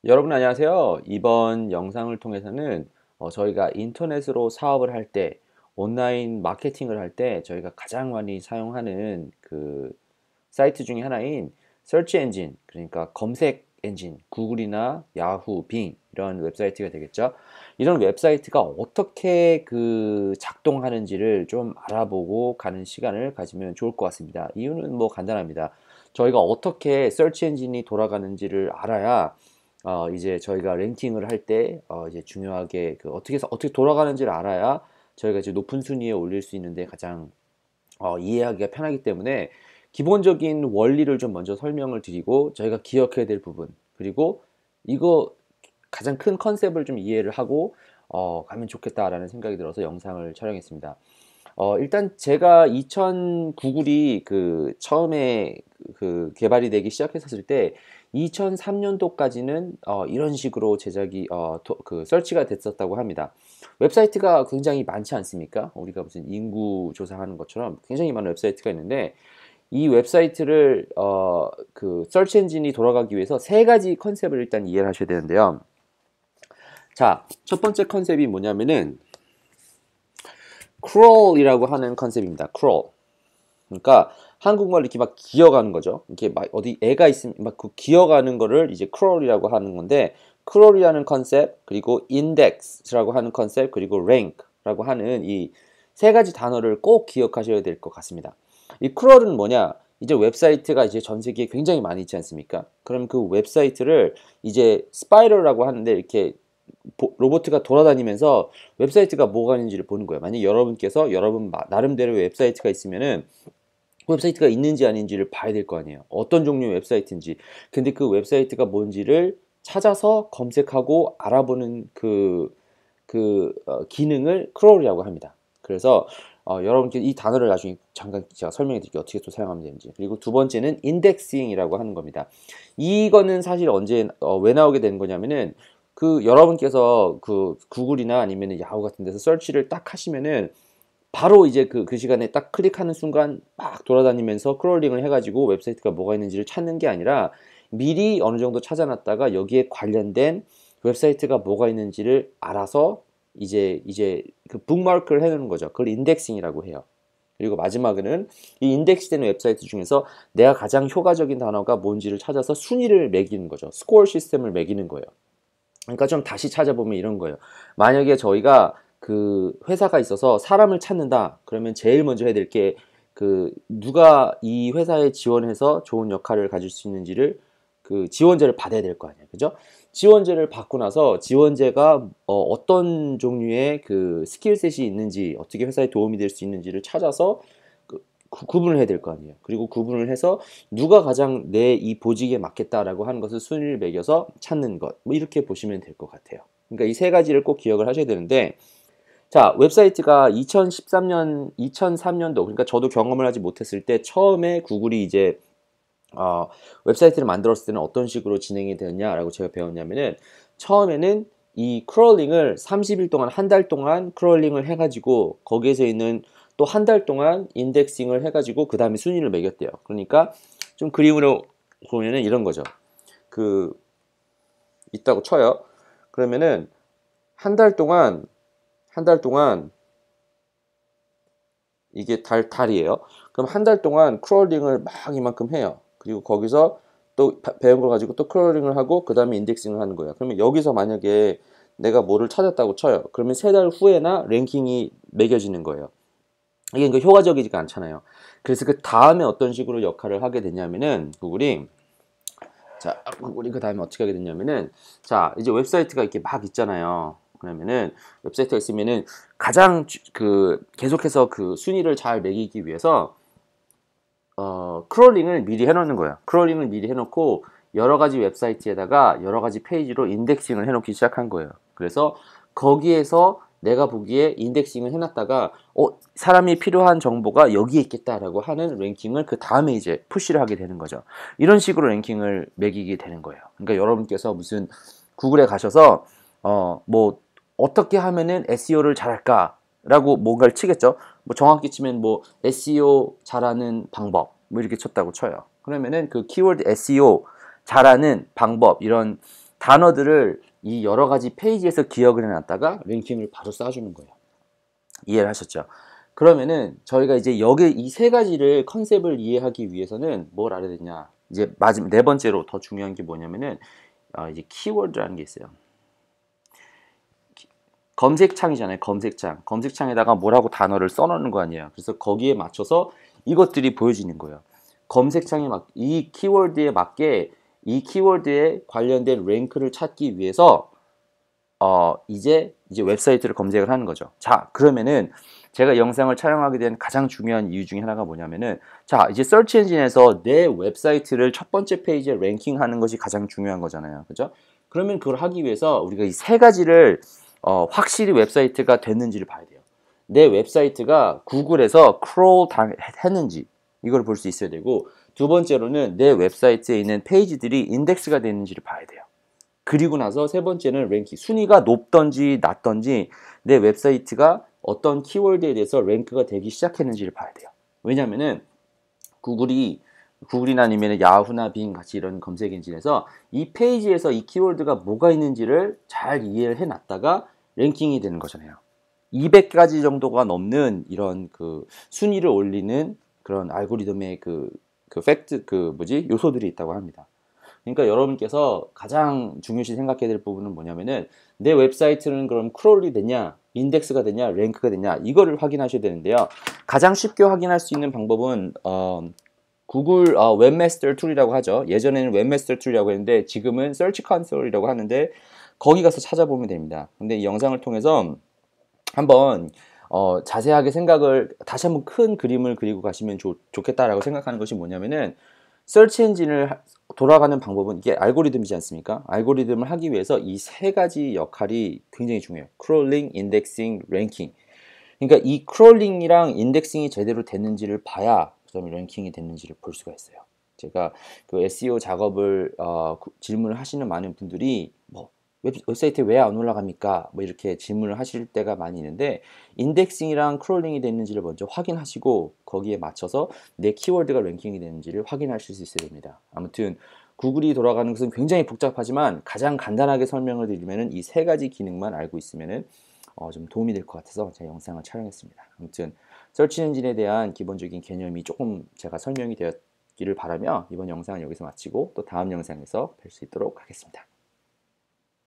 여러분 안녕하세요. 이번 영상을 통해서는 저희가 인터넷으로 사업을 할 때, 온라인 마케팅을 할 때 저희가 가장 많이 사용하는 그 사이트 중에 하나인 서치 엔진, 그러니까 검색 엔진, 구글이나 야후, 빙 이런 웹사이트가 되겠죠. 이런 웹사이트가 어떻게 작동하는지를 좀 알아보고 가는 시간을 가지면 좋을 것 같습니다. 이유는 뭐 간단합니다. 저희가 어떻게 서치 엔진이 돌아가는지를 알아야 이제 저희가 랭킹을 할 때 이제 중요하게 어떻게 해서 어떻게 돌아가는지를 알아야 저희가 이제 높은 순위에 올릴 수 있는데 가장 이해하기가 편하기 때문에 기본적인 원리를 좀 먼저 설명을 드리고 저희가 기억해야 될 부분, 그리고 이거 가장 큰 컨셉을 좀 이해를 하고 가면 좋겠다라는 생각이 들어서 영상을 촬영했습니다. 일단 제가 2000 구글이 처음에 개발이 되기 시작했었을 때 2003년도까지는 이런 식으로 제작이 설치가 됐었다고 합니다. 웹사이트가 굉장히 많지 않습니까? 우리가 무슨 인구 조사하는 것처럼 굉장히 많은 웹사이트가 있는데 이 웹사이트를 서치 엔진이 돌아가기 위해서 세 가지 컨셉을 일단 이해를 하셔야 되는데요. 자, 첫 번째 컨셉이 뭐냐면은 crawl이라고 하는 컨셉입니다. crawl. 그러니까 한국말로 이렇게 막 기어가는 거죠. 이렇게 막 어디 애가 있으면 막 기어가는 거를 이제 crawl이라고 하는 건데, crawl이라는 컨셉, 그리고 index라고 하는 컨셉, 그리고 rank라고 하는 이 세 가지 단어를 꼭 기억하셔야 될 것 같습니다. 이 crawl은 뭐냐? 이제 웹사이트가 이제 전 세계에 굉장히 많이 있지 않습니까? 그럼 그 웹사이트를 이제 스파이럴이라고 하는데 이렇게 로봇가 돌아다니면서 웹사이트가 뭐가 있는지를 보는 거예요. 만약 여러분께서 여러분 나름대로 웹사이트가 있으면은 웹사이트가 있는지 아닌지를 봐야 될 거 아니에요. 어떤 종류의 웹사이트인지. 근데 그 웹사이트가 뭔지를 찾아서 검색하고 알아보는 기능을 크롤이라고 합니다. 그래서 여러분께 이 단어를 나중에 잠깐 제가 설명해 드릴게요. 어떻게 또 사용하면 되는지. 그리고 두 번째는 인덱싱이라고 하는 겁니다. 이거는 사실 왜 나오게 되는 거냐면은 여러분께서 구글이나 아니면 야후 같은 데서 서치를 딱 하시면은 바로 이제 그 시간에 딱 클릭하는 순간 막 돌아다니면서 크롤링을 해가지고 웹사이트가 뭐가 있는지를 찾는 게 아니라 미리 어느 정도 찾아놨다가 여기에 관련된 웹사이트가 뭐가 있는지를 알아서 이제 북마크를 해놓는 거죠. 그걸 인덱싱이라고 해요. 그리고 마지막은 이 인덱스되는 웹사이트 중에서 내가 가장 효과적인 단어가 뭔지를 찾아서 순위를 매기는 거죠. 스코어 시스템을 매기는 거예요. 그러니까 좀 다시 찾아보면 이런 거예요. 만약에 저희가 회사가 있어서 사람을 찾는다. 그러면 제일 먼저 해야 될 게 누가 이 회사에 지원해서 좋은 역할을 가질 수 있는지를 지원제를 받아야 될 거 아니에요. 그죠? 지원제를 받고 나서 지원제가 어떤 종류의 스킬셋이 있는지, 어떻게 회사에 도움이 될 수 있는지를 찾아서 구분을 해야 될 거 아니에요. 그리고 구분을 해서 누가 가장 내 이 보직에 맞겠다라고 하는 것을 순위를 매겨서 찾는 것. 뭐 이렇게 보시면 될 것 같아요. 그러니까 이 세 가지를 꼭 기억을 하셔야 되는데, 자, 웹사이트가 2013년, 2003년도, 그러니까 저도 경험을 하지 못했을 때 처음에 구글이 이제 웹사이트를 만들었을 때는 어떤 식으로 진행이 되었냐라고 제가 배웠냐면은, 처음에는 이 크롤링을 30일 동안, 한 달 동안 크롤링을 해가지고 거기에서 있는 또 한 달 동안 인덱싱을 해가지고 그 다음에 순위를 매겼대요. 그러니까 좀 그림으로 보면은 이런 거죠. 있다고 쳐요. 그러면은 한 달 동안 이게 달이에요. 그럼 한 달 동안 크롤링을 막 이만큼 해요. 그리고 거기서 또 배운 걸 가지고 또 크롤링을 하고 그 다음에 인덱싱을 하는 거예요. 그러면 여기서 만약에 내가 뭐를 찾았다고 쳐요. 그러면 세 달 후에나 랭킹이 매겨지는 거예요. 이게 효과적이지가 않잖아요. 그래서 그 다음에 어떤 식으로 역할을 하게 되냐면은 구글이 그 다음에 어떻게 하게 됐냐면은, 자, 이제 웹사이트가 이렇게 막 있잖아요. 그러면은 웹사이트가 있으면은 가장 계속해서 순위를 잘 매기기 위해서 크롤링을 미리 해놓는 거예요. 크롤링을 미리 해놓고 여러 가지 웹사이트에다가 여러 가지 페이지로 인덱싱을 해놓기 시작한 거예요. 그래서 거기에서 내가 보기에 인덱싱을 해놨다가 사람이 필요한 정보가 여기에 있겠다라고 하는 랭킹을 그 다음에 이제 푸시를 하게 되는 거죠. 이런 식으로 랭킹을 매기게 되는 거예요. 그러니까 여러분께서 무슨 구글에 가셔서 뭐 어떻게 하면은 SEO를 잘할까라고 뭔가를 치겠죠. 뭐 정확히 치면 뭐 SEO 잘하는 방법 뭐 이렇게 쳤다고 쳐요. 그러면은 그 키워드 SEO 잘하는 방법 이런 단어들을 이 여러 가지 페이지에서 기억을 해놨다가 랭킹을 바로 쏴주는 거예요. 이해를 하셨죠? 그러면은 저희가 이제 여기 이 세 가지를 컨셉을 이해하기 위해서는 뭘 알아야 되냐? 이제 마지막 네 번째로 더 중요한 게 뭐냐면은 이제 키워드라는 게 있어요. 검색창이잖아요. 검색창. 검색창에다가 뭐라고 단어를 써놓는 거 아니에요. 그래서 거기에 맞춰서 이것들이 보여지는 거예요. 검색창에 이 키워드에 맞게 이 키워드에 관련된 랭크를 찾기 위해서 이제 웹사이트를 검색을 하는 거죠. 자, 그러면은 제가 영상을 촬영하게 된 가장 중요한 이유 중에 하나가 뭐냐면은 자, 이제 서치 엔진에서 내 웹사이트를 첫 번째 페이지에 랭킹하는 것이 가장 중요한 거잖아요. 그죠? 그러면 그걸 하기 위해서 우리가 이 세 가지를 확실히 웹사이트가 됐는지를 봐야 돼요. 내 웹사이트가 구글에서 크롤 했는지 이걸 볼 수 있어야 되고, 두 번째로는 내 웹사이트에 있는 페이지들이 인덱스가 됐는지를 봐야 돼요. 그리고 나서 세 번째는 랭킹, 순위가 높던지 낮던지 내 웹사이트가 어떤 키워드에 대해서 랭크가 되기 시작했는지를 봐야 돼요. 왜냐면은 구글이나 아니면 야후나 빙 같이 이런 검색 엔진에서 이 페이지에서 이 키워드가 뭐가 있는지를 잘 이해를 해놨다가 랭킹이 되는 거잖아요. 200가지 정도가 넘는 이런 그 순위를 올리는 그런 알고리즘의 요소들이 있다고 합니다. 그러니까 여러분께서 가장 중요시 생각해야 될 부분은 뭐냐면은 내 웹사이트는 그럼 크롤이 되냐, 인덱스가 되냐, 랭크가 되냐 이거를 확인하셔야 되는데요. 가장 쉽게 확인할 수 있는 방법은 구글 웹마스터 툴이라고 하죠. 예전에는 웹마스터 툴이라고 했는데 지금은 서치 컨솔이라고 하는데 거기 가서 찾아보면 됩니다. 근데 이 영상을 통해서 한번 자세하게 생각을 다시 한번 큰 그림을 그리고 가시면 좋겠다라고 생각하는 것이 뭐냐면은 서치 엔진을 돌아가는 방법은 이게 알고리즘이지 않습니까? 알고리즘을 하기 위해서 이 세 가지 역할이 굉장히 중요해요. 크롤링, 인덱싱, 랭킹. 그러니까 이 크롤링이랑 인덱싱이 제대로 됐는지를 봐야 그다음에 랭킹이 됐는지를 볼 수가 있어요. 제가 그 SEO 작업을 질문을 하시는 많은 분들이 뭐 웹사이트에 왜 안 올라갑니까? 뭐 이렇게 질문을 하실 때가 많이 있는데 인덱싱이랑 크롤링이 됐는지를 먼저 확인하시고 거기에 맞춰서 내 키워드가 랭킹이 됐는지를 확인하실 수 있어야 됩니다. 아무튼 구글이 돌아가는 것은 굉장히 복잡하지만 가장 간단하게 설명을 드리면은 이 세 가지 기능만 알고 있으면은 좀 도움이 될 것 같아서 제가 영상을 촬영했습니다. 아무튼 서치 엔진에 대한 기본적인 개념이 조금 제가 설명이 되었기를 바라며 이번 영상은 여기서 마치고 또 다음 영상에서 뵐 수 있도록 하겠습니다.